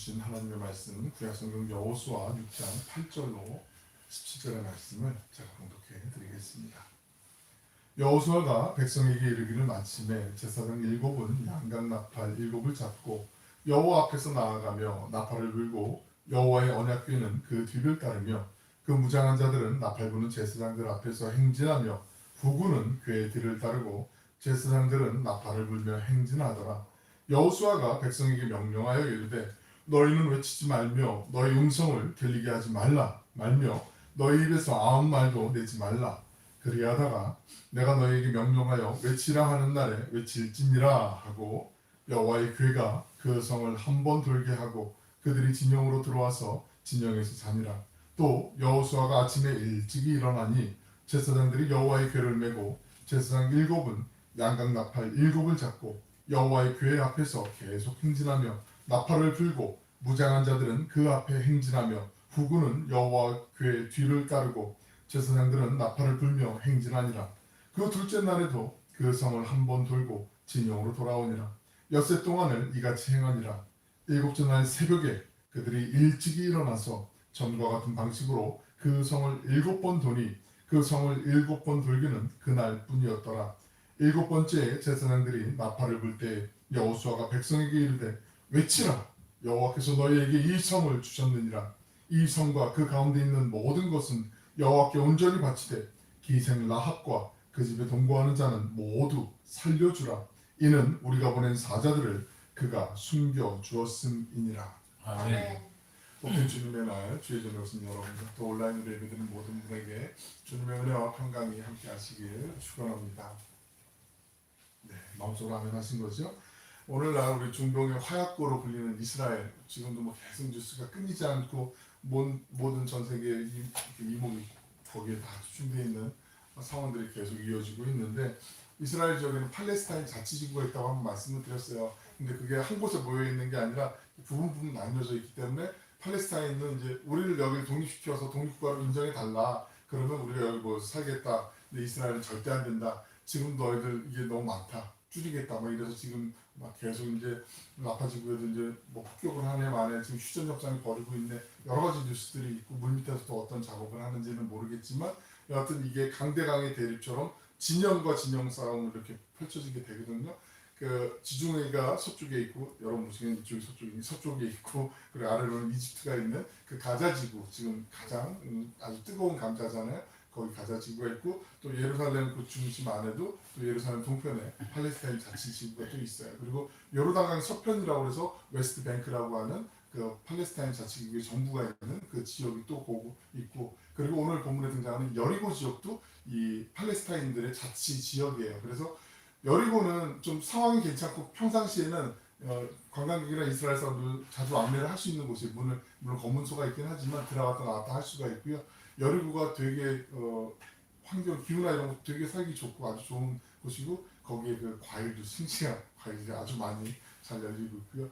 주신 하나님의 말씀 구약성경 여호수아 6장 8절로 17절의 말씀을 제가 봉독해 드리겠습니다. 여호수아가 백성에게 이르기를 마침에 제사장 7은 양각 나팔 7을 잡고 여호와 앞에서 나아가며 나팔을 불고 여호와의 언약궤는 그 뒤를 따르며 그 무장한 자들은 나팔 부는 제사장들 앞에서 행진하며 후구는 궤의 뒤를 따르고 제사장들은 나팔을 불며 행진하더라. 여호수아가 백성에게 명령하여 이르되 너희는 외치지 말며 너희 음성을 들리게 하지 말라 말며 너희 입에서 아무 말도 내지 말라. 그리하다가 내가 너희에게 명령하여 외치라 하는 날에 외칠지니라 하고 여호와의 궤가 그 성을 한 번 돌게 하고 그들이 진영으로 들어와서 진영에서 자니라. 또 여호수아가 아침에 일찍이 일어나니 제사장들이 여호와의 궤를 메고 제사장 7은 양각 나팔 7을 잡고 여호와의 궤 앞에서 계속 행진하며 나팔을 불고 무장한 자들은 그 앞에 행진하며 후구는 여호와 궤 뒤를 따르고 제사장들은 나팔을 불며 행진하니라. 그 둘째 날에도 그 성을 한 번 돌고 진영으로 돌아오니라. 엿새 동안을 이같이 행하니라. 일곱째 날 새벽에 그들이 일찍이 일어나서 전과 같은 방식으로 그 성을 7번 도니 그 성을 7번 돌기는 그날 뿐이었더라. 7번째에 제사장들이 나팔을 불 때 여호수아가 백성에게 이르되 외치라. 여호와께서 너희에게 이 성을 주셨느니라. 이 성과 그 가운데 있는 모든 것은 여호와께 온전히 바치되 기생 라합과 그 집에 동거하는 자는 모두 살려주라. 이는 우리가 보낸 사자들을 그가 숨겨 주었음이니라. 아멘. 오늘 주님의 날 주의 저녁 오신 여러분과 또 온라인으로 예배드리는 모든 분에게 주님의 은혜와 평강이 함께 하시길 축원합니다. 네, 마음속으로 아멘 하신 거죠? 오늘날 우리 중동의 화약고로 불리는 이스라엘, 지금도 뭐 계속 뉴스가 끊이지 않고 모든 전 세계 이목이 거기에 다 집중되어 있는 상황들이 계속 이어지고 있는데, 이스라엘 지역에는 팔레스타인 자치지구가 있다고 한번 말씀을 드렸어요. 근데 그게 한 곳에 모여 있는 게 아니라 부분 나뉘어져 있기 때문에 팔레스타인은 이제 우리를 여기 독립시켜서 독립국가로 인정해 달라. 그러면 우리가 여기 뭐 살겠다. 근데 이스라엘은 절대 안 된다. 지금 너희들 이게 너무 많다. 줄이겠다. 뭐 이래서 지금 막 계속 이제 라파지구에도 이제 뭐 폭격을 하네 만에 지금 휴전 협상이 벌이고 있네. 여러 가지 뉴스들이 있고 물밑에서 또 어떤 작업을 하는지는 모르겠지만 여하튼 이게 강대강의 대립처럼 진영과 진영 싸움으로 이렇게 펼쳐지게 되거든요. 그 지중해가 서쪽에 있고 여러분 보시면 이쪽이 서쪽에 있고 그리고 아래로는 이집트가 있는 그 가자지구, 지금 가장 아주 뜨거운 감자잖아요. 거기 가자지구가 있고 또 예루살렘 그 중심 안에도 또 예루살렘 동편에 팔레스타인 자치지구가 또 있어요. 그리고 요르단강 서편이라고 해서 웨스트 뱅크라고 하는 그 팔레스타인 자치구의 정부가 있는 그 지역이 또 보고 있고, 그리고 오늘 본문에 등장하는 여리고 지역도 이 팔레스타인들의 자치 지역이에요. 그래서 여리고는 좀 상황이 괜찮고 평상시에는 관광객이나 이스라엘 사람들 자주 안내를 할 수 있는 곳이 물론 검문소가 있긴 하지만 들어갔다 나왔다 할 수가 있고요. 여리고가 되게 환경 기후나 이런 거 되게 살기 좋고 아주 좋은 곳이고 거기에 그 과일도 싱싱한 과일들이 아주 많이 잘 열리고 있고요.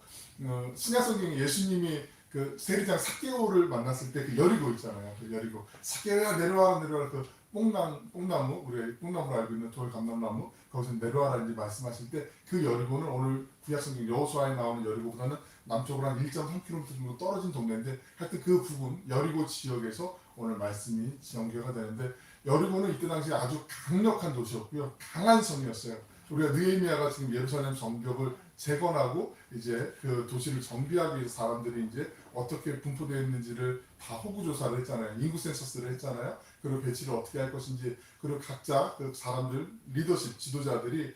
신약성경에 예수님이 그 세리장 삭개오를 만났을 때 그 여리고 있잖아요. 그 여리고 삭개오야 내려와라 그 뽕나무 우리 뽕나무로 알고 있는 돌 감람나무 거기서 내려와라 이제 말씀하실 때 그 여리고는 오늘 구약성경 여호수아에 나오는 여리고보다는 남쪽으로 한 1.3km 정도 떨어진 동네인데 하여튼 그 부분 여리고 지역에서 오늘 말씀이 전개가 되는데, 여리고는 이때 당시에 아주 강력한 도시였고요. 강한 성이었어요. 우리가 느헤미야가 지금 예루살렘 성벽을 재건하고 이제 그 도시를 정비하기 위해서 사람들이 이제 어떻게 분포되어 있는지를 다 호구 조사를 했잖아요. 인구 센서스를 했잖아요. 그리고 배치를 어떻게 할 것인지, 그리고 각자 그 사람들 리더십 지도자들이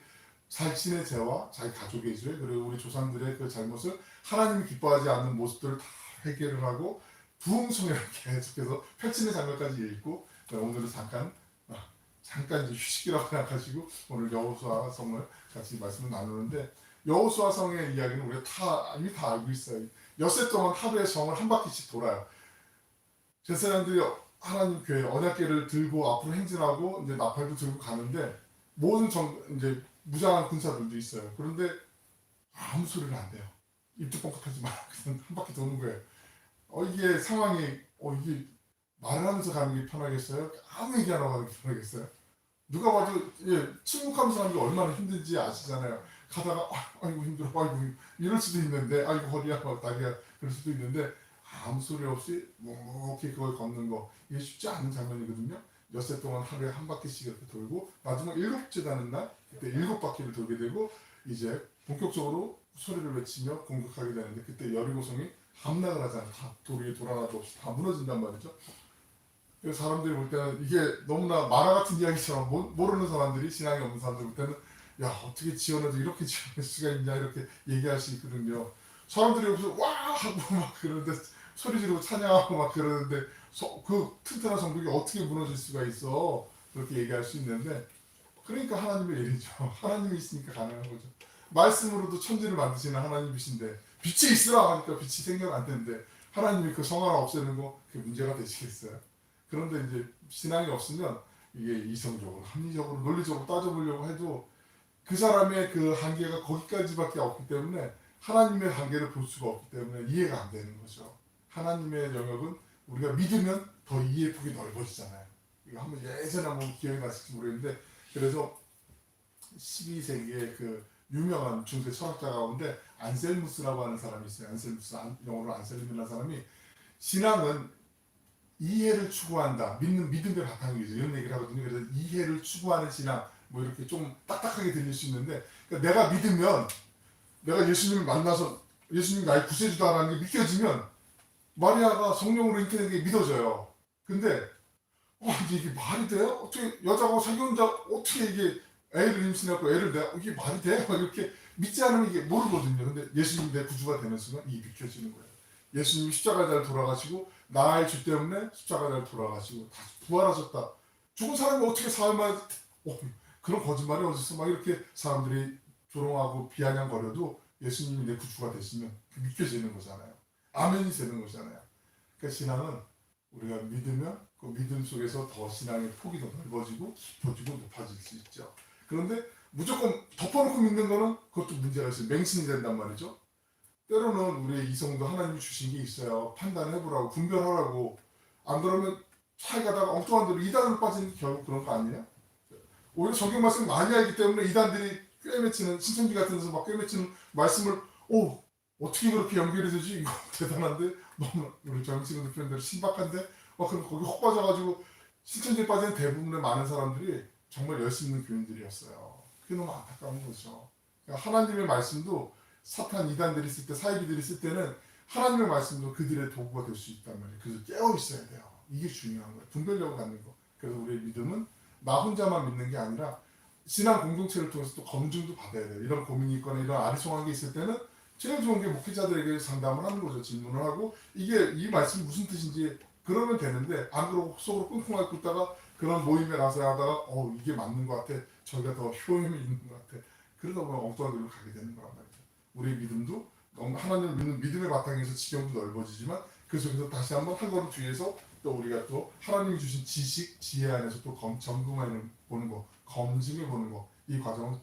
자신의 죄와 자기 가족의 죄 그리고 우리 조상들의 그 잘못을 하나님이 기뻐하지 않는 모습들을 다 해결을 하고 부흥성이라고 계속해서 펼치는 장면까지 읽고, 오늘은 잠깐 이제 휴식이라고 생각하시고 오늘 여호수아 성을 같이 말씀을 나누는데, 여호수아 성의 이야기는 우리가 이미 다 알고 있어요. 엿새 동안 하루에 성을 한 바퀴씩 돌아요. 제사장들이 하나님 궤 언약궤를 들고 앞으로 행진하고 이제 나팔도 들고 가는데 모든 이제 무장한 군사들도 있어요. 그런데 아무 소리를 안 내요. 입도 뻥끗하지 마. 그냥 한 바퀴 도는 거예요. 이게 상황이 이게 말을 하면서 가는 게 편하겠어요? 아무 얘기 안 하고 가는 게 편하겠어요? 누가 봐도 침묵하면서 하는 게 얼마나 힘든지 아시잖아요. 가다가 아이고 힘들어, 아이고 이럴 수도 있는데 아이고 허리야, 다리야 그럴 수도 있는데 아무 소리 없이 묵묵히 그걸 걷는 거 이게 쉽지 않은 장면이거든요. 엿새 동안 하루에 한 바퀴씩 이렇게 돌고 마지막 일곱째 되는 날 그때 일곱 바퀴를 돌게 되고 이제 본격적으로 소리를 외치며 공격하게 되는데 그때 여리고성이 함락을 하잖아요. 다 돌이 돌 하나도 없이 다 무너진단 말이죠. 그래서 사람들이 볼 때는 이게 너무나 만화 같은 이야기처럼 모르는 사람들이 신앙이 없는 사람들 볼 때는 야 어떻게 지원해도 이렇게 지원할 수가 있냐 이렇게 얘기할 수 있거든요. 사람들이 여기서 와 하고 막 그러는데 소리 지르고 찬양하고 막 그러는데 그 튼튼한 성벽이 어떻게 무너질 수가 있어 그렇게 얘기할 수 있는데 그러니까 하나님의 일이죠. 하나님이 있으니까 가능한 거죠. 말씀으로도 천지를 만드시는 하나님이신데 빛이 있으라 하니까 빛이 생각 안 되는데 하나님이 그 성 하나 없애는 거 그게 문제가 되시겠어요? 그런데 이제 신앙이 없으면 이게 이성적으로 합리적으로 논리적으로 따져보려고 해도 그 사람의 그 한계가 거기까지밖에 없기 때문에 하나님의 한계를 볼 수가 없기 때문에 이해가 안 되는 거죠. 하나님의 영역은 우리가 믿으면 더 이해 폭이 넓어지잖아요. 이거 한번 예전에 한번 기억이 나실지 모르겠는데 그래서 12세기에 그 유명한 중세 철학자 가운데 안셀무스라고 하는 사람이 있어요. 안셀무스 영어로 안셀름이라는 사람이 신앙은 이해를 추구한다. 믿음의 바탕이죠. 이런 얘기를 하거든요. 그래서 이해를 추구하는 신앙 뭐 이렇게 좀 딱딱하게 들릴 수 있는데 그러니까 내가 믿으면 내가 예수님을 만나서 예수님 나의 구세주다라는 게 믿겨지면 마리아가 성령으로 잉태된 게 믿어져요. 근데 이게 말이 돼요? 어떻게 여자가 자기 혼자 어떻게 이게 애를 임신하고 애를 내가 이게 말이 돼요? 이렇게 믿지 않으면 이게 모르거든요. 근데 예수님이 내 구주가 되는 순간 이게 믿겨지는 거예요. 예수님이 십자가에 잘 돌아가시고 나의 죄 때문에 십자가에 잘 돌아가시고 다시 부활하셨다. 죽은 사람이 어떻게 사흘만에 그런 거짓말이 어딨어? 막 이렇게 사람들이 조롱하고 비아냥거려도 예수님이 내 구주가 되시면 믿겨지는 거잖아요. 아멘이 되는 거잖아요. 그러니까 신앙은 우리가 믿으면 그 믿음 속에서 더 신앙의 폭이 더 넓어지고 깊어지고 높아질 수 있죠. 그런데 무조건 덮어놓고 믿는 거는 그것도 문제가 있어요. 맹신이 된단 말이죠. 때로는 우리의 이성도 하나님이 주신 게 있어요. 판단해보라고 분별하라고. 안 그러면 차에 가다가 엉뚱한 대로 이단으로 빠지는 게 결국 그런 거 아니에요? 오히려 성경 말씀 많이 알기 때문에 이단들이 꿰매치는 신천지 같은 데서 막 꿰매치는 말씀을 어떻게 그렇게 연결이 되지? 이거 대단한데? 너무 우리 정신으로 표현대로 신박한데? 그럼 거기 혹 빠져가지고 신천지에 빠지는 대부분의 많은 사람들이 정말 열심 있는 교인들이었어요. 그게 너무 안타까운 거죠. 그러니까 하나님의 말씀도 사탄 이단들이 있을 때 사이비들이 있을 때는 하나님의 말씀도 그들의 도구가 될 수 있단 말이에요. 그래서 깨어 있어야 돼요. 이게 중요한 거예요. 분별력을 갖는 거. 그래서 우리의 믿음은 나 혼자만 믿는 게 아니라 신앙 공동체를 통해서 또 검증도 받아야 돼요. 이런 고민이 있거나 이런 아리송한 게 있을 때는 제일 좋은 게 목회자들에게 상담을 하는 거죠. 질문을 하고 이게 이 말씀이 무슨 뜻인지 그러면 되는데 안 그러고 속으로 끙끙 앓고 있다가 그런 모임에 가서 하다가 이게 맞는 것 같아. 저희가 더 효용이 있는 것 같아. 그러다 보면 엉뚱한 길로 가게 되는 거란 말이죠. 우리의 믿음도 하나님을 믿는 믿음의 바탕에서 지경도 넓어지지만 그 속에서 다시 한번 한 걸음 뒤에서 또 우리가 또 하나님이 주신 지식, 지혜 안에서 또 점검해 보는 거, 검증해 보는 거, 이 과정은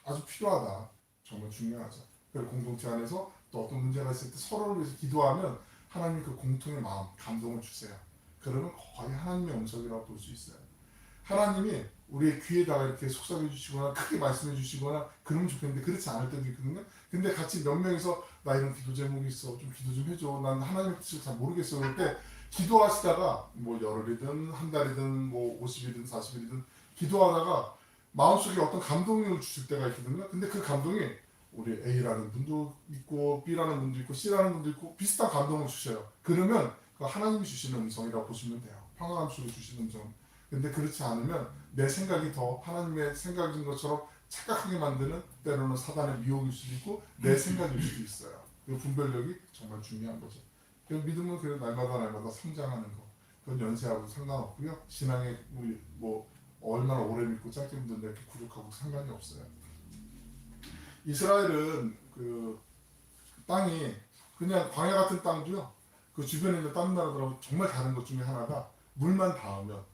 아주 필요하다. 정말 중요하죠. 그리고 공동체 안에서 또 어떤 문제가 있을 때 서로를 위해서 기도하면 하나님이 그 공통의 마음, 감동을 주세요. 그러면 거의 하나님의 음성이라고 볼 수 있어요. 하나님이 우리의 귀에다가 이렇게 속삭여 주시거나 크게 말씀해 주시거나 그러면 좋겠는데 그렇지 않을 때도 있거든요. 근데 같이 몇 명이서 나 이런 기도 제목이 있어. 좀 기도 좀 해줘. 난 하나님의 뜻을 잘 모르겠어. 그럴 때 기도하시다가 뭐 열흘이든 한 달이든 뭐 50일이든 40일이든 기도하다가 마음속에 어떤 감동을 주실 때가 있거든요. 근데 그 감동이 우리 A라는 분도 있고 B라는 분도 있고 C라는 분도 있고 비슷한 감동을 주셔요. 그러면 그 하나님이 주시는 음성이라고 보시면 돼요. 평안함 속에 주시는 음성. 근데 그렇지 않으면 내 생각이 더 하나님의 생각인 것처럼 착각하게 만드는 때로는 사단의 미혹일 수도 있고 내 생각일 수도 있어요. 그 분별력이 정말 중요한 거죠. 그래서 믿음은 그래도 날마다 성장하는 거. 그건 연세하고 상관없고요. 신앙에 우리 뭐 얼마나 오래 믿고 짧게 믿는다 이렇게 구족하고 상관이 없어요. 이스라엘은 그 땅이 그냥 광야 같은 땅도요. 그 주변에 있는 다른 나라들하고 정말 다른 것 중에 하나가 물만 가면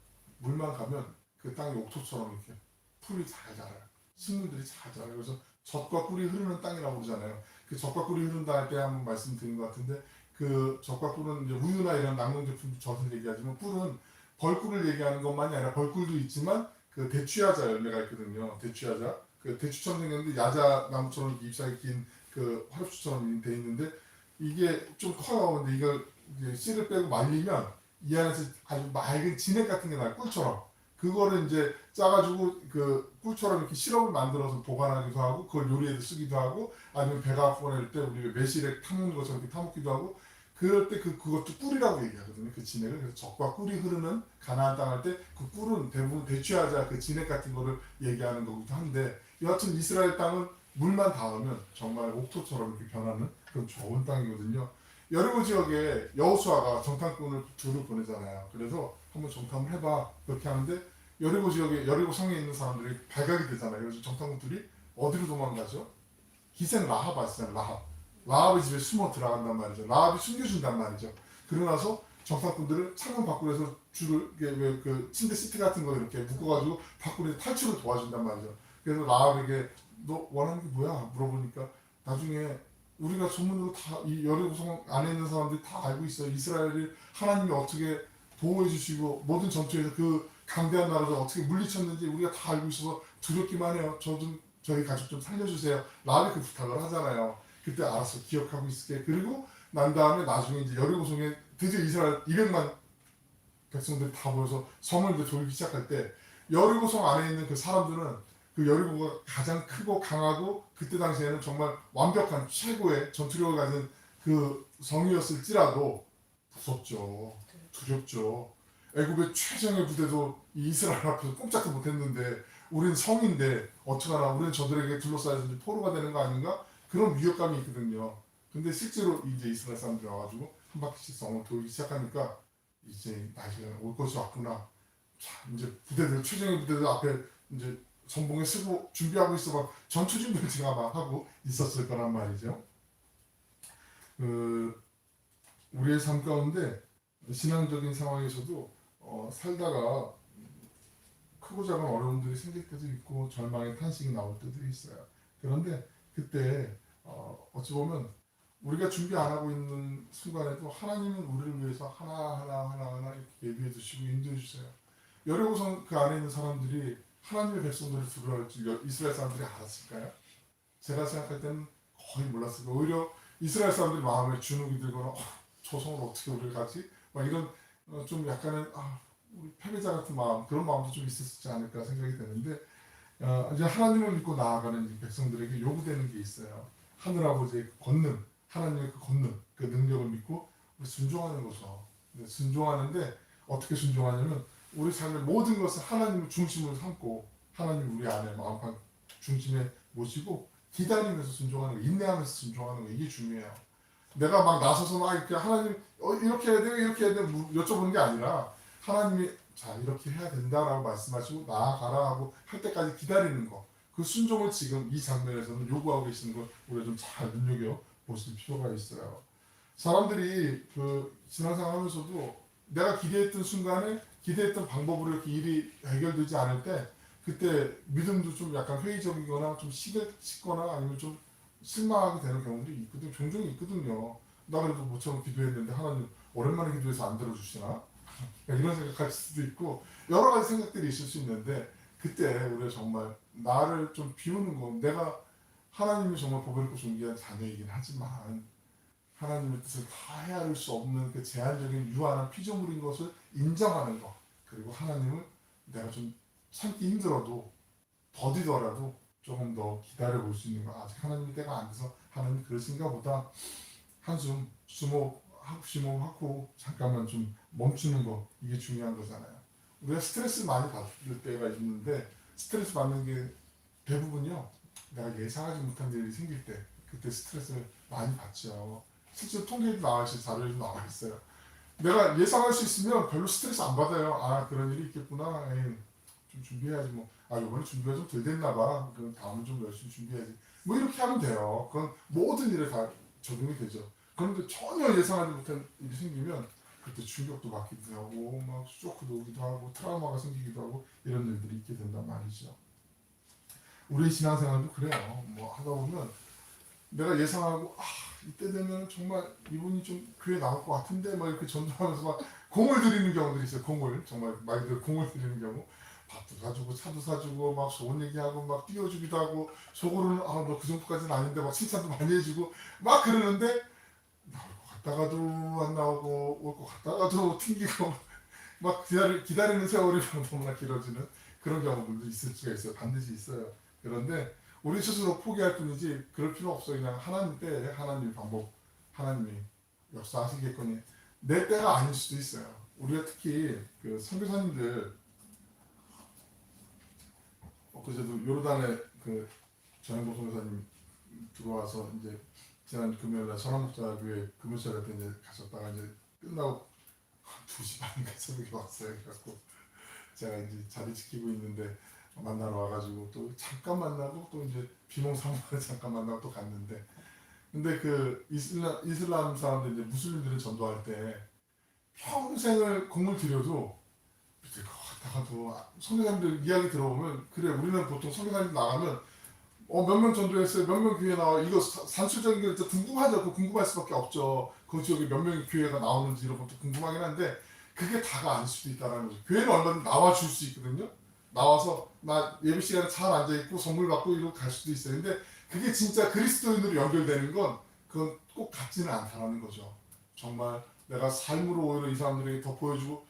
그 땅이 옥토처럼 이렇게 풀이 잘 자라요. 식물들이 잘 자라요. 그래서 젖과 꿀이 흐르는 땅이라고 그러잖아요. 그 젖과 꿀이 흐른다 할 때 한번 말씀드린 것 같은데 그 젖과 꿀은 이제 우유나 이런 낙농 제품 젖을 얘기하지만 꿀은 벌꿀을 얘기하는 것만이 아니라 벌꿀도 있지만 그 대추야자 열매가 있거든요. 대추야자. 그 대추처럼 생겼는데 야자 나무처럼 잎사귀 긴 그 화엽수처럼 돼 있는데 이게 좀 커요. 근데 이걸 이제 씨를 빼고 말리면 이 안에서 아주 맑은 진액 같은 게 나요. 꿀처럼. 그거를 이제 짜가지고 그 꿀처럼 이렇게 시럽을 만들어서 보관하기도 하고 그걸 요리에도 쓰기도 하고 아니면 배가 아프거나 때 우리 매실액 타먹는 것처럼 이렇게 타먹기도 하고 그럴 때 그것도 꿀이라고 얘기하거든요. 그 진액을. 그래서 젖과 꿀이 흐르는 가나안 땅 할 때 그 꿀은 대부분 대추하자 그 진액 같은 거를 얘기하는 거기도 한데 여하튼 이스라엘 땅은 물만 닿으면 정말 옥토처럼 이렇게 변하는 그런 좋은 땅이거든요. 여리고 지역에 여호수아가 정탐꾼을 둘을 보내잖아요. 그래서 한번 정탐을 해봐 그렇게 하는데 여리고 지역에 여리고 성에 있는 사람들이 발각이 되잖아요. 그래서 정탐꾼들이 어디로 도망가죠? 기생 라합 아시잖아요. 라합의 집에 숨어 들어간단 말이죠. 라합이 숨겨준단 말이죠. 그러고 나서 정탐꾼들을 창문 밖으로서 줄을 그 침대 시트 같은 거 이렇게 묶어가지고 밖으로 탈출을 도와준단 말이죠. 그래서 라합에게 너 원하는 게 뭐야? 물어보니까 나중에 우리가 소문으로 다 이 여리고성 안에 있는 사람들이 다 알고 있어요. 이스라엘이 하나님이 어떻게 보호해 주시고 모든 전투에서 그 강대한 나라를 어떻게 물리쳤는지 우리가 다 알고 있어서 두렵기만 해요. 저희 가족 좀 살려주세요. 라합이 그 부탁을 하잖아요. 그때 알았어 기억하고 있을게. 그리고 난 다음에 나중에 이제 여리고성에 드디어 이스라엘 200만 백성들이 다 모여서 성을 이제 돌기 시작할 때 여리고성 안에 있는 그 사람들은 그 여리고가 가장 크고 강하고 그때 당시에는 정말 완벽한 최고의 전투력을 가진 그 성이었을지라도 무섭죠. 두렵죠. 애굽의 최정예 부대도 이 이스라엘 앞에서 꼼짝도 못했는데 우린 성인데 어떡하나 우리는 저들에게 둘러싸여서 포로가 되는 거 아닌가? 그런 위협감이 있거든요. 근데 실제로 이제 이스라엘 사람들이 와가지고 한 바퀴씩 성을 돌기 시작하니까 이제 나중에 올 것이 왔구나. 자, 이제 부대들 최정예 부대들 앞에 이제 선봉에 쓰고 준비하고 있어 막 전투 준비를 제가 막 하고 있었을 거란 말이죠. 우리의 삶 가운데 신앙적인 상황에서도 살다가 크고 작은 어려움들이 생길 때도 있고 절망의 탄식이 나올 때도 있어요. 그런데 그때 어찌 보면 우리가 준비 안 하고 있는 순간에도 하나님은 우리를 위해서 하나하나 이렇게 예비해 두시고 인도해 주세요. 여리고성 그 안에 있는 사람들이 하나님의 백성들을 두려워할 줄 이스라엘 사람들이 알았을까요? 제가 생각할 때는 거의 몰랐어요. 오히려 이스라엘 사람들이 마음에 주눅이 들거나 저 성을 어떻게 우리가 가지? 막 이런 좀 약간의 우리 패배자 같은 마음 그런 마음도 좀 있었지 않을까 생각이 되는데 이제 하나님을 믿고 나아가는 이 백성들에게 요구되는 게 있어요. 하늘아버지의 그 권능, 하나님의 그 권능, 그 능력을 믿고 순종하는 거죠. 순종하는데 어떻게 순종하냐면 우리 삶의 모든 것을 하나님을 중심으로 삼고 하나님 우리 안에 마음판 중심에 모시고 기다리면서 순종하는 거, 인내하면서 순종하는 거 이게 중요해요. 내가 막 나서서 막 이렇게 하나님 이렇게 해야 돼 이렇게 해야 돼 여쭤보는 게 아니라 하나님이 자 이렇게 해야 된다라고 말씀하시고 나아가라 하고 할 때까지 기다리는 거. 그 순종을 지금 이 장면에서는 요구하고 계시는 걸 우리가 좀 잘 눈여겨 보실 필요가 있어요. 사람들이 그 신앙생활하면서도 내가 기대했던 순간에 기대했던 방법으로 이렇게 일이 해결되지 않을 때 그때 믿음도 좀 약간 회의적이거나 좀 식거나 아니면 좀 실망하게 되는 경우들이 있거든요. 종종 있거든요. 나 그래도 모처럼 기도했는데 하나님 오랜만에 기도해서 안 들어주시나? 이런 생각할 수도 있고 여러 가지 생각들이 있을 수 있는데 그때 우리가 정말 나를 좀 비우는 건 내가 하나님이 정말 보배롭고 존귀한 자녀이긴 하지만 하나님의 뜻을 다 헤아릴 수 없는 그 제한적인 유한한 피조물인 것을 인정하는 것 그리고 하나님을 내가 좀 참기 힘들어도 더디더라도 조금 더 기다려볼 수 있는 거 아직 하나님의 때가 안 돼서 하나님 그러신가 보다 한숨 쉬모하고 잠깐만 좀 멈추는 거 이게 중요한 거잖아요. 우리가 스트레스 많이 받을 때가 있는데 스트레스 받는 게 대부분요 내가 예상하지 못한 일이 생길 때 그때 스트레스를 많이 받죠. 실제 통계에도 나와 있어요. 자료에도 나와 있어요. 내가 예상할 수 있으면 별로 스트레스 안 받아요. 그런 일이 있겠구나. 에이, 좀 준비해야지 뭐. 이번에 준비가 좀 덜 됐나 봐. 그럼 다음은 좀 열심히 준비해야지. 뭐 이렇게 하면 돼요. 그건 모든 일에 다 적용이 되죠. 그런데 전혀 예상하지 못한 일이 생기면 그때 충격도 받기도 하고 막 쇼크도 오기도 하고 트라우마가 생기기도 하고 이런 일들이 있게 된단 말이죠. 우리 신앙생활도 그래요. 뭐 하다 보면 내가 예상하고 이때 되면 정말 이분이 좀 교회 나올 것 같은데 막 이렇게 전도하면서 막 공을 들이는 경우들이 있어요. 공을 정말 말 그대로 공을 들이는 경우 밥도 사주고 차도 사주고 막 좋은 얘기하고 막 띄워주기도 하고 속으로는 너 그 정도까지는 아닌데 막 칭찬도 많이 해주고 막 그러는데 갔다가도 안 나오고 올 것 같다가도 튕기고 막 기다리는 세월이 너무나 길어지는 그런 경우들도 있을 수가 있어요. 반드시 있어요. 그런데 우리 스스로 포기할 뿐이지 그럴 필요 없어요. 그냥 하나님 때에 하나님 방법, 하나님이 역사하시겠거니 내 때가 아닐 수도 있어요. 우리가 특히 그 선교사님들 그제도 요르단에 그 전현복 선교사님 들어와서 이제 지난 금요일날 선한목자교회 금요일날 때 이제 가셨다가 이제 끝나고 2시 반인가 새벽에 왔어요. 그래갖고 제가 이제 자리 지키고 있는데 만나러 와가지고 또 잠깐 만나고 또 이제 비몽사몽하게 잠깐 만나고 또 갔는데 근데 그 이슬람 사람들 이제 무슬림들을 전도할 때 평생을 공을 들여도 밑에 갔다가도 선교사님들 이야기 들어보면 그래 우리는 보통 선교사님 나가면 몇 명 전도했어요 몇 명 교회 나와 이거 산술적인 게 궁금하죠. 그 궁금할 수밖에 없죠. 그 지역에 몇 명의 교회가 나오는지 이런 것도 궁금하긴 한데 그게 다가 아닐 수도 있다는 거죠. 교회는 얼마든 나와줄 수 있거든요. 나와서 나 예배 시간에 잘 앉아있고 선물 받고 이러고 갈 수도 있어요. 근데 그게 진짜 그리스도인으로 연결되는 건 그건 꼭 같지는 않다는 거죠. 정말 내가 삶으로 오히려 이 사람들에게 더 보여주고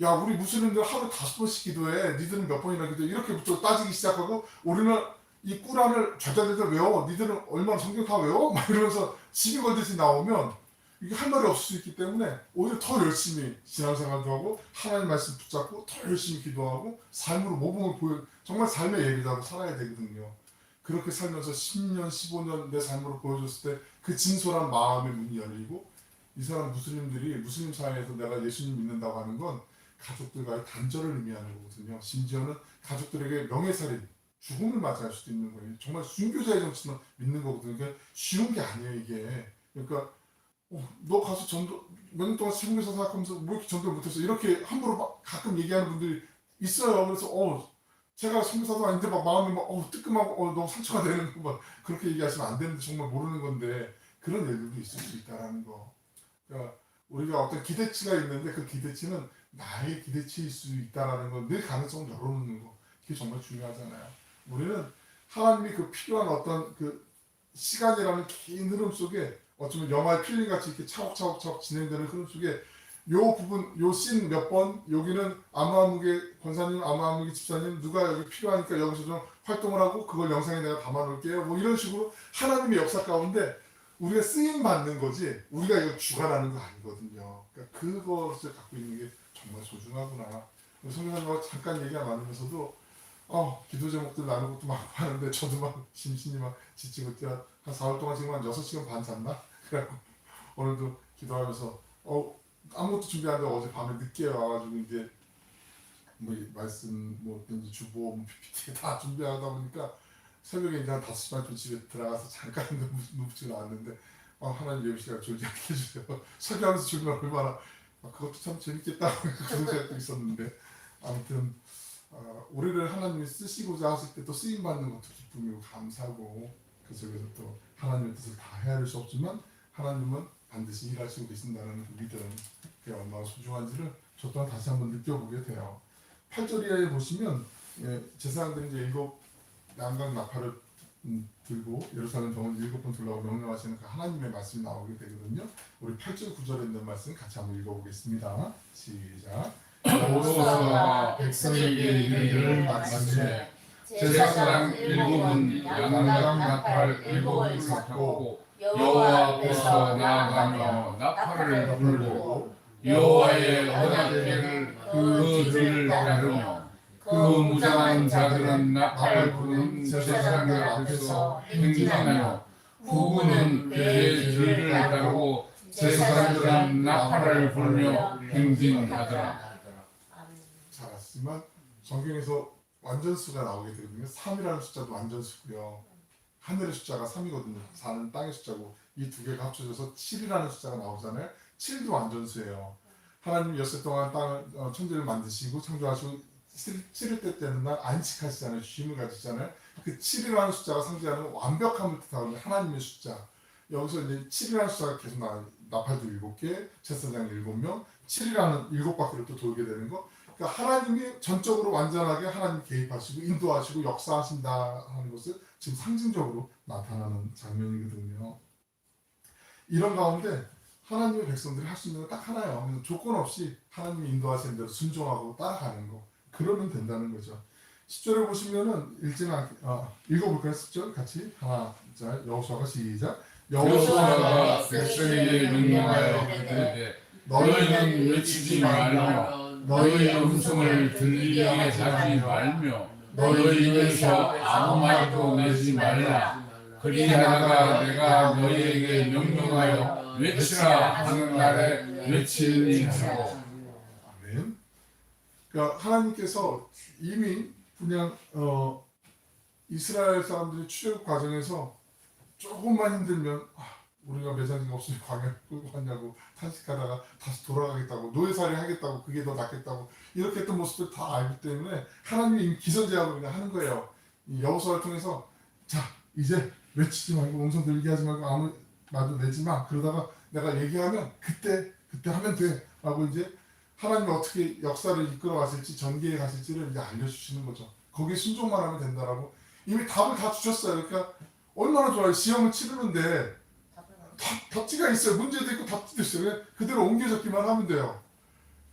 야 우리 무슬림들 하루 5번씩 기도해 니들은 몇 번이나 기도해 이렇게부터 따지기 시작하고 우리는 이 꾸란을 절자절자 외워 니들은 얼마나 성경 다 외워? 막 이러면서 시비 걸듯이 나오면 이게 할 말이 없을 수 있기 때문에 오히려 더 열심히 신앙생활도 하고 하나님 말씀 붙잡고 더 열심히 기도하고 삶으로 모범을 보여 정말 삶의 예배자로 살아야 되거든요. 그렇게 살면서 10년 15년 내 삶으로 보여줬을 때 그 진솔한 마음의 문이 열리고 이 사람 무슬림들이 무슬림 사회에서 내가 예수님 믿는다고 하는 건 가족들과의 단절을 의미하는 거거든요. 심지어는 가족들에게 명예살인 죽음을 맞이할 수도 있는 거예요. 정말 순교자의 정신을 믿는 거거든요. 그러니까 쉬운 게 아니에요 이게. 그러니까 너 가서 전도 몇 년 동안 세상에서 생각하면서 뭐 이렇게 전도를 못했어 이렇게 함부로 막 가끔 얘기하는 분들이 있어요. 그래서 제가 선교사도 아닌데 막 마음이 막 뜨끔하고 너무 상처가 되는 거 막 그렇게 얘기하시면 안 되는데 정말 모르는 건데 그런 일들도 있을 수 있다라는 거. 그러니까 우리가 어떤 기대치가 있는데 그 기대치는 나의 기대치일 수 있다라는 건 늘 가능성을 열어놓는 거. 그게 정말 중요하잖아요. 우리는 하나님이 그 필요한 어떤 그 시간이라는 긴 흐름 속에 어쩌면 영화의 필름 같이 이렇게 차곡차곡 진행되는 흐름 속에 요 부분 요 씬 몇 번 여기는 아무아무개 권사님 아무아무개 집사님 누가 여기 필요하니까 여기서 좀 활동을 하고 그걸 영상에 내가 담아놓을게요 뭐 이런 식으로 하나님의 역사 가운데 우리가 쓰임 받는 거지 우리가 이거 주관하는 거 아니거든요. 그러니까 그것을 갖고 있는 게 정말 소중하구나. 성경님과 잠깐 얘기가 나누면서도 기도 제목들 나누는 것도 많고 하는데 저도 막 심신이 막 지치고 한 4월 동안 지금 한 6시간 반 잤나? 그래갖고 오늘도 기도하면서 아무것도 준비 안 하고 어제 밤에 늦게 와가지고 이제 뭐 말씀 뭐 어떤지 주보 뭐 PPT 다 준비하다 보니까 새벽에 이제 한 5시 반쯤 집에 들어가서 잠깐 눈붙이고 나왔는데 하나님 예배 시간 졸지 않게 해주세요. 설교하면서 졸면 얼마나 그것도 참 재밌겠다 그런 생각도 있었는데 아무튼 우리를 하나님이 쓰시고자 하실 때 또 쓰임 받는 것도 기쁨이고 감사고 그 속에서 또 하나님의 뜻을 다 헤아릴 수 없지만 하나님은 반드시 일하시고 계신다는 그 믿음 그게 얼마나 소중한지를 저 또한 다시 한번 느껴보게 돼요. 8절 이하에 보시면 제사장들이 이제 7 양각 나팔을 들고 예루살렘 정원 7번 둘러고 명령하시는 그 하나님의 말씀이 나오게 되거든요. 우리 8절 9절에 있는 말씀 같이 한번 읽어보겠습니다. 시작. 여호수아가 백성에게 이르기를 마치되 제사장 7은 양각 나팔 7을 잡고 여호와 앞에서 나아가며 나팔을 불고 여호와의 언약궤를 그 뒤를 따르며 그 무장한 자들은 나팔을 부는 제사장들 앞에서 행진하며 후군은 그의 뒤를 따르고 제사장들은 나팔을 불며 행진하더라. 잘 아시지만 성경에서 완전수가 나오게 되거든요. 3이라는 숫자도 완전수고요. 하늘의 숫자가 3이거든요. 4는 땅의 숫자고 이 두 개가 합쳐져서 7이라는 숫자가 나오잖아요. 7도 완전수예요. 하나님 엿새 동안 땅을 천지를 만드시고 창조하시고 7일 때는 날 안식하시잖아요. 쉼을 가지잖아요. 그 7이라는 숫자가 상징하는 완벽함을 뜻하는 하나님의 숫자. 여기서 이제 7이라는 숫자가 계속 나와요. 나팔도 7개, 제사장 7명, 7이라는 7바퀴를 또 돌게 되는 거. 그러니까 하나님이 전적으로 완전하게 하나님 개입하시고 인도하시고 역사하신다 하는 것을 지금 상징적으로 나타나는 장면이거든요. 이런 가운데 하나님의 백성들이 할 수 있는 건 딱 하나예요. 그래서 조건 없이 하나님이 인도하시는 대로 순종하고 따라가는 거. 그러면 된다는 거죠. 10절에 보시면은 읽어볼까요? 10절 같이 하나, 자, 여호수아가 시작. 여호수아가 백성에게 명령하여 이르되 너희는 외치지 말며 너희의 음성을 들리게 하지 말며 너희 입에서 아무 말도 내지 말라. 그리하다가 내가 너희에게 명령하여 외치라 하는 날에 외치리니 하고. 아멘. 그러니까 하나님께서 이미 그냥 이스라엘 사람들이 출애굽 과정에서 조금만 힘들면 우리가 매장지가 없으니 광야 끌고 갔냐고 탄식하다가 다시 돌아가겠다고 노예살이 하겠다고 그게 더 낫겠다고 이렇게 했던 모습들 다 알기 때문에 하나님이 이미 기선제압을 그냥 하는 거예요. 이 여호수아를 통해서 자 이제 외치지 말고 음성 들리게 하지 말고 아무 말도 내지 마. 그러다가 내가 얘기하면 그때 하면 돼 라고 이제 하나님이 어떻게 역사를 이끌어 가실지 전개해 가실지를 이제 알려주시는 거죠. 거기에 순종만 하면 된다라고 이미 답을 다 주셨어요. 그러니까 얼마나 좋아요. 시험을 치르는데 답지가 있어요. 문제도 있고 답지도 있어요. 그냥 그대로 옮겨졌기만 하면 돼요.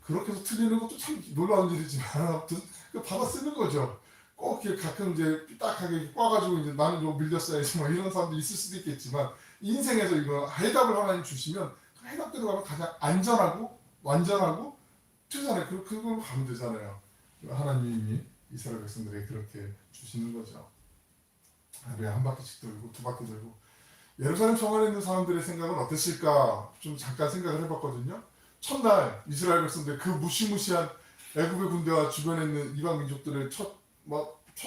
그렇게 해서 틀리는 것도 참 놀라운 일이지만 아무튼 받아 쓰는 거죠. 꼭 이렇게 가끔 이제 삐딱하게 꽈가지고 이제 나는 좀 밀렸어야지 뭐 이런 사람도 있을 수도 있겠지만 인생에서 이거 해답을 하나님 주시면 그 해답대로 가면 가장 안전하고 완전하고 최선의 그걸 가면 되잖아요. 하나님이 이스라엘 백성들에게 그렇게 주시는 거죠. 하루에 한 바퀴씩 돌고 두 바퀴 돌고 예루살렘 성안에 있는 사람들의 생각은 어땠을까 좀 잠깐 생각을 해봤거든요. 첫날 이스라엘 백성들 그 무시무시한 애굽의 군대와 주변에 있는 이방 민족들을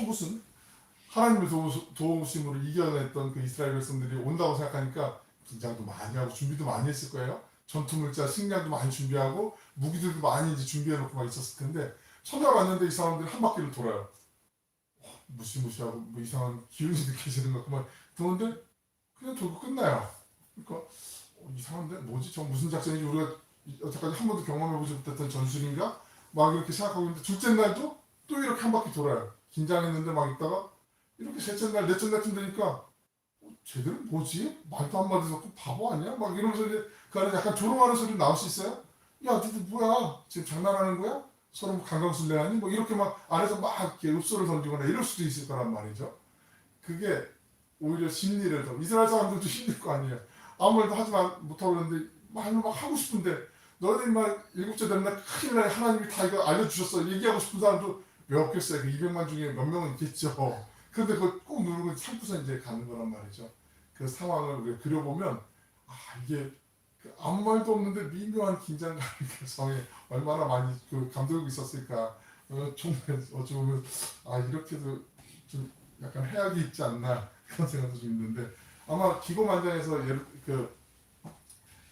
무슨 하나님의 도우심으로 이겨냈던 그 이스라엘 백성들이 온다고 생각하니까 긴장도 많이 하고 준비도 많이 했을 거예요. 전투물자, 식량도 많이 준비하고 무기들도 많이 이제 준비해놓고 막 있었을 텐데 첫날 왔는데 이 사람들이 한 바퀴를 돌아요. 무시무시하고 뭐 이상한 기운이 느껴지는 것 같고 막 그런데 그냥 돌고 끝나요. 그러니까 이상한데 뭐지? 저 무슨 작전인지 우리가 여태까지 한 번도 경험해보지 못했던 전술인가? 막 이렇게 생각하고 있는데 둘째 날도 또 이렇게 한 바퀴 돌아요. 긴장했는데 막 있다가 이렇게 셋째 날, 넷째 날쯤 되니까 쟤들은 뭐지? 말도 한마디 없고 바보 아니야? 막 이러면서 이제 그 안에 약간 조롱하는 소리 나올 수 있어요? 야, 너들 뭐야? 지금 장난하는 거야? 서로 뭐 강강술래하니? 뭐 이렇게 막 안에서 막 이렇게 읍소를 던지거나 이럴 수도 있을 거란 말이죠. 그게 오히려 심리를 더 이스라엘 사람들도 힘들 거 아니에요. 아무 말도 하지 못하고 그러는데 말로 막 하고 싶은데 너희들이 막 일곱째 되는 날 큰일 나요. 하나님이 다 이거 알려주셨어. 얘기하고 싶은 사람도 왜 없겠어요. 그 200만 중에 몇 명은 있겠죠. 그런데 그걸 꼭 누르고 참고서 이제 가는 거란 말이죠. 그 상황을 우리가 그려보면 이게 아무 말도 없는데 미묘한 긴장감이 그 성에 얼마나 많이 그 감돌고 있었을까. 정말 어찌 보면 이렇게도 좀 약간 해악이 있지 않나 그런 생각도 좀 있는데 아마 기고만장해서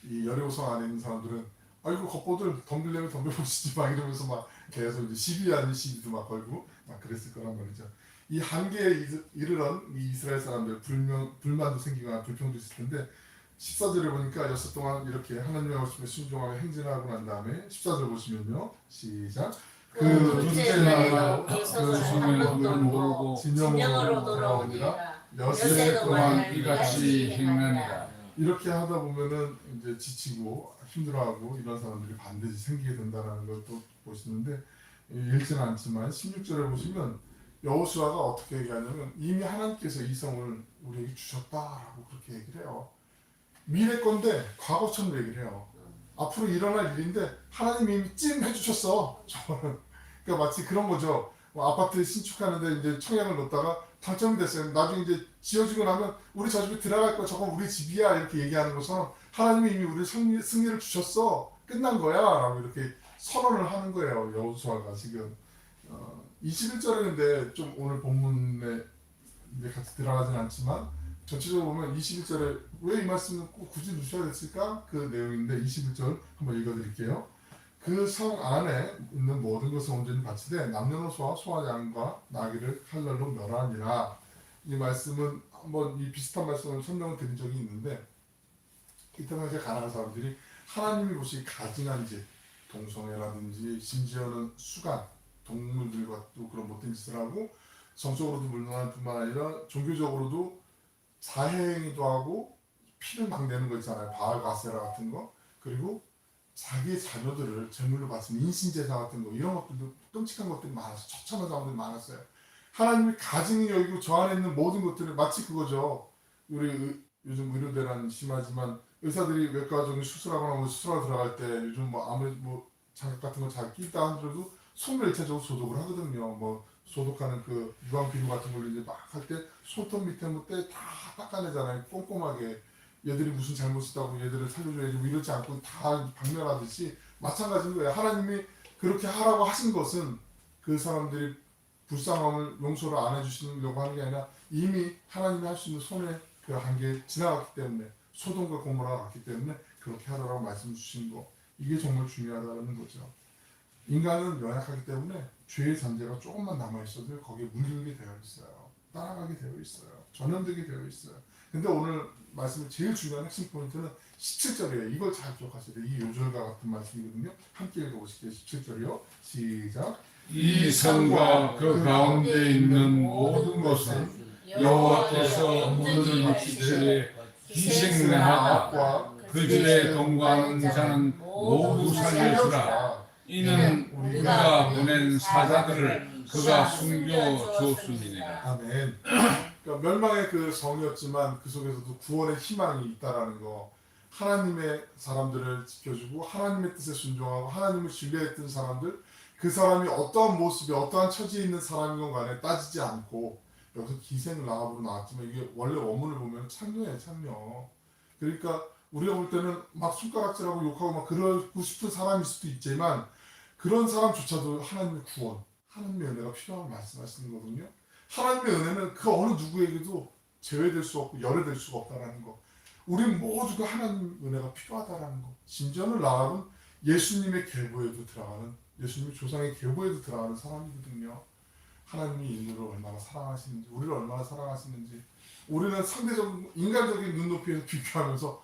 이 여리고성 안에 있는 사람들은 아이고 겉보들 덤빌려면 덤벼보시지 막 이러면서 막 계속 이제 시비 아닌 시비도 막 걸고 막 그랬을 거란 말이죠. 이 한계에 이르던 이 이스라엘 사람들 불만도 생기거나 불평도 있을 텐데 14절에 보니까 6 동안 이렇게 하나님의 말씀에 순종하며 행진하고 난 다음에 14절 보시면요. 시작. 그 둘째 날에도 그 손을 모르고 진영으로 돌아오니라 엿새 동안 이같이 행하니라. 이렇게 하다 보면은 이제 지치고 힘들어하고 이런 사람들이 반드시 생기게 된다는 걸 또 보시는데 읽지는 않지만 16절에 보시면 여호수아가 어떻게 얘기하냐면 이미 하나님께서 이 성을 우리에게 주셨다라고 그렇게 얘기를 해요. 미래 건데 과거처럼 얘기를 해요. 앞으로 일어날 일인데 하나님이 이미 찜 해주셨어. 저는 그러니까 마치 그런 거죠. 아파트 신축하는데 이제 청약을 넣었다가 당첨이 됐어요. 나중에 이제 지어지고 나면 우리 저 집에 들어갈 거야. 저건 우리 집이야. 이렇게 얘기하는 것처럼 하나님이 이미 우리 승리를 주셨어. 끝난 거야. 라고 이렇게 선언을 하는 거예요. 여호수아가 지금 21절에 좀 오늘 본문에 이제 같이 들어가진 않지만 전체적으로 보면 21절에 왜 이 말씀을 꼭 굳이 넣으셔야 됐을까? 그 내용인데 21절 한번 읽어드릴게요. 그 성 안에 있는 모든 것을 온전히 바치되 남녀노소와 소와 양과 나귀를 칼날로 멸하니라. 이 말씀은 한번 이 비슷한 말씀을 설명을 드린 적이 있는데 이때 당시에 가나안 사람들이 하나님이 보시기 가증한 짓, 동성애라든지 심지어는 수간, 동물들과도 그런 못된 짓을 하고 성적으로도 물론할 뿐만 아니라 종교적으로도 자해행위도 하고 피를 막 내는 거 있잖아요. 바알 가세라 같은 거. 그리고 자기의 자녀들을 제물로 바치는 인신제사 같은 거 이런 것들도 끔찍한 것들이 많았어요. 처참한 상황들이 많았어요. 하나님이 가증히 여기고 저 안에 있는 모든 것들을 마치 그거죠. 우리 요즘 의료대란 심하지만 의사들이 외과적인 수술하거나 뭐 수술하러 들어갈 때 요즘 뭐 아무리 뭐 장갑 같은 거 잘 끼다 하더라도 손을 일차적으로 소독을 하거든요. 뭐 소독하는 그 유황 비누 같은 걸로 이제 막 할 때 손톱 밑에 뭐때 다 닦아내잖아요. 꼼꼼하게. 얘들이 무슨 잘못했다고 얘들을 살려줘야지 뭐 이러지 않고 다 박멸하듯이 마찬가지인 거예요. 하나님이 그렇게 하라고 하신 것은 그 사람들이 불쌍함을 용서를 안 해주시려고 하는 게 아니라 이미 하나님이 할 수 있는 손에 그 한계 지나갔기 때문에 소돔과 고모라가 갔기 때문에 그렇게 하라고 말씀 주신 거 이게 정말 중요하다는 거죠. 인간은 연약하기 때문에 죄의 잔재가 조금만 남아있어도 거기에 물들게 되어 있어요. 따라가게 되어 있어요. 전염되게 되어 있어요. 근데 오늘 말씀의 제일 중요한 핵심 포인트는 17절이에요. 이걸 잘 기억하셔야 돼요. 이 요절과 같은 말씀이거든요. 함께 읽어보실게요. 17절이요. 시작. 이 성과 그 가운데 있는 모든 것은 여호와께서 모든 육신들의 기생하고 그들의 동거하는 자는 모두 살려주라. 이는 우리가 보낸 사자들을 그가 숨겨 주었음이니라. 아멘. 그러니까 멸망의 그 성이었지만 그 속에서도 구원의 희망이 있다라는 거. 하나님의 사람들을 지켜주고 하나님의 뜻에 순종하고 하나님을 신뢰했던 사람들 그 사람이 어떠한 모습에 어떠한 처지에 있는 사람이건 간에 따지지 않고 여기서 기생 라합으로 나왔지만 이게 원래 원문을 보면 창녀예요. 창녀. 그러니까 우리가 볼 때는 막 손가락질하고 욕하고 막 그러고 싶은 사람일 수도 있지만 그런 사람조차도 하나님의 구원 하나님의 은혜가 필요하다고 말씀하시는 거거든요. 하나님의 은혜는 그 어느 누구에게도 제외될 수 없고 열애될 수가 없다는 거. 우리 모두가 하나님 은혜가 필요하다는 거. 심지어는 라합은 예수님의 계보에도 들어가는 예수님의 조상의 계보에도 들어가는 사람이거든요. 하나님이 인류를 얼마나 사랑하시는지 우리를 얼마나 사랑하시는지 우리는 상대적인 인간적인 눈높이에서 비교하면서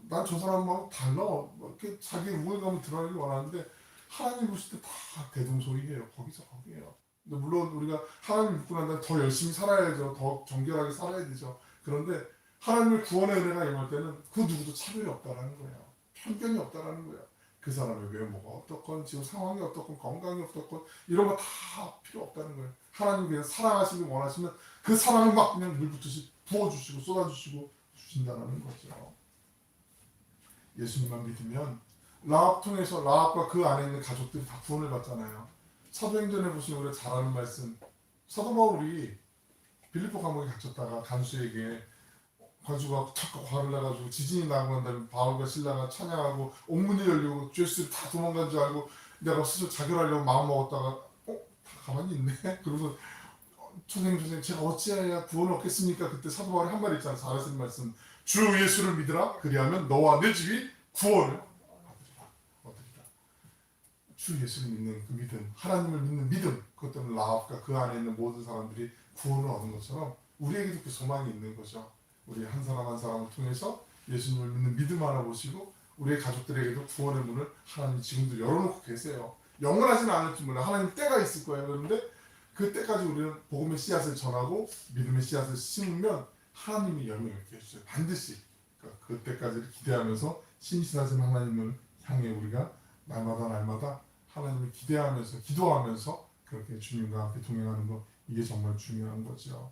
난 저 사람하고 달라 이렇게 자기 우월감을 드러내기 원하는데 하나님 보실 때 다 대동소이해요. 거기서 거기에요. 근데 물론 우리가 하나님 믿고 난 다음에 더 열심히 살아야죠. 더 정결하게 살아야 되죠. 그런데 하나님의 구원의 은혜가 임할 때는 그 누구도 차별이 없다라는 거예요. 편견이 없다라는 거예요. 그 사람의 외모가 어떻건 지금 상황이 어떻건 건강이 어떻건 이런 거 다 필요 없다는 거예요. 하나님 그냥 사랑하시길 원하시면 그 사랑을 막 그냥 물 붓듯이 부어주시고 쏟아주시고 주신다는 거죠. 예수님만 믿으면 라합 통해서 라합과 그 안에 있는 가족들이 다 구원을 받잖아요. 사도행전에 보시면 우리가 잘 아는 말씀 사도 바울이 빌립보 감옥에 갇혔다가 간수에게 관수가 탁 화를 내가지고 지진이 나고 난 다음에 바울과 신라가 찬양하고 옥문이 열리고 죄수들이 다 도망간 줄 알고 내가 스스로 자결하려고 마음먹었다가 다 가만히 있네? 그러면서 선생님 제가 어찌해야 구원을 얻겠습니까? 그때 사도 바울이 한 말 있잖아요. 잘하시는 말씀 주 예수를 믿으라 그리하면 너와 내 집이 구원을 얻으리라. 주 예수를 믿는 그 믿음 하나님을 믿는 믿음 그것 때문에 라합과 그 안에 있는 모든 사람들이 구원을 얻은 것처럼 우리에게도 그 소망이 있는 거죠. 우리 한 사람 한 사람을 통해서 예수님을 믿는 믿음 하나 보시고 우리의 가족들에게도 구원의 문을 하나님 지금도 열어놓고 계세요. 영원하지는 않을지 몰라. 하나님 때가 있을 거예요. 그런데 그 때까지 우리는 복음의 씨앗을 전하고 믿음의 씨앗을 심으면 하나님이 열매를 맺게 해주세요. 반드시 그 때까지를 기대하면서 신실하신 하나님을 향해 우리가 날마다 하나님을 기대하면서 기도하면서 그렇게 주님과 함께 동행하는 것 이게 정말 중요한 거죠.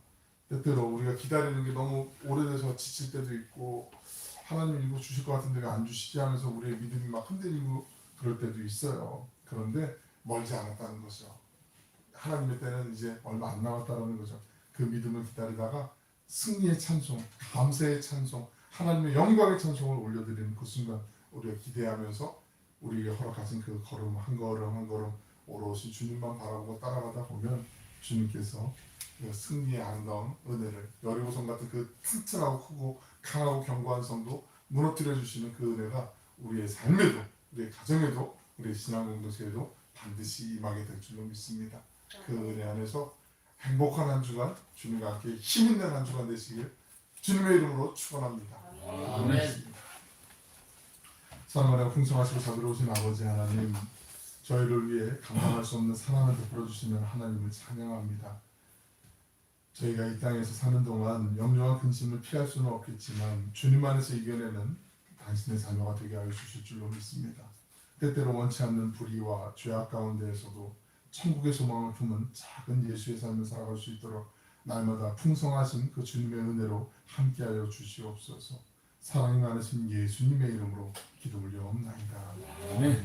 때때로 우리가 기다리는 게 너무 오래돼서 지칠 때도 있고 하나님 이거 주실 것 같은데 왜 안 주시지 하면서 우리의 믿음이 막 흔들리고 그럴 때도 있어요. 그런데 멀지 않았다는 거죠. 하나님의 때는 이제 얼마 안 남았다는 거죠. 그 믿음을 기다리다가 승리의 찬송, 감사의 찬송, 하나님의 영광의 찬송을 올려드리는 그 순간 우리가 기대하면서 우리에게 허락하신 그 걸음 한 걸음 한 걸음 오롯이 주님만 바라보고 따라가다 보면 주님께서 그 승리의 아름다운 은혜를 여리고성 같은 그 튼튼하고 크고 강하고 견고한 성도 무너뜨려 주시는 그 은혜가 우리의 삶에도 우리의 가정에도 우리의 신앙 공동체에도 반드시 임하게 될 줄로 믿습니다. 그 은혜 안에서 행복한 한 주간 주님과 함께 힘 있는 한 주간 되시길 주님의 이름으로 축원합니다. 아멘. 사랑하고 풍성하시고 자비로우신 아버지 하나님 저희를 위해 감당할 수 없는 사랑을 베풀어 주시면 하나님을 찬양합니다. 저희가 이 땅에서 사는 동안 염려와 근심을 피할 수는 없겠지만 주님 안에서 이겨내는 당신의 자녀가 되게 하여 주실 줄로 믿습니다. 때때로 원치 않는 불의와 죄악 가운데에서도 천국의 소망을 품은 작은 예수의 삶을 살아갈 수 있도록 날마다 풍성하신 그 주님의 은혜로 함께하여 주시옵소서. 사랑이 많으신 예수님의 이름으로 기도 올려옵나이다. 아멘.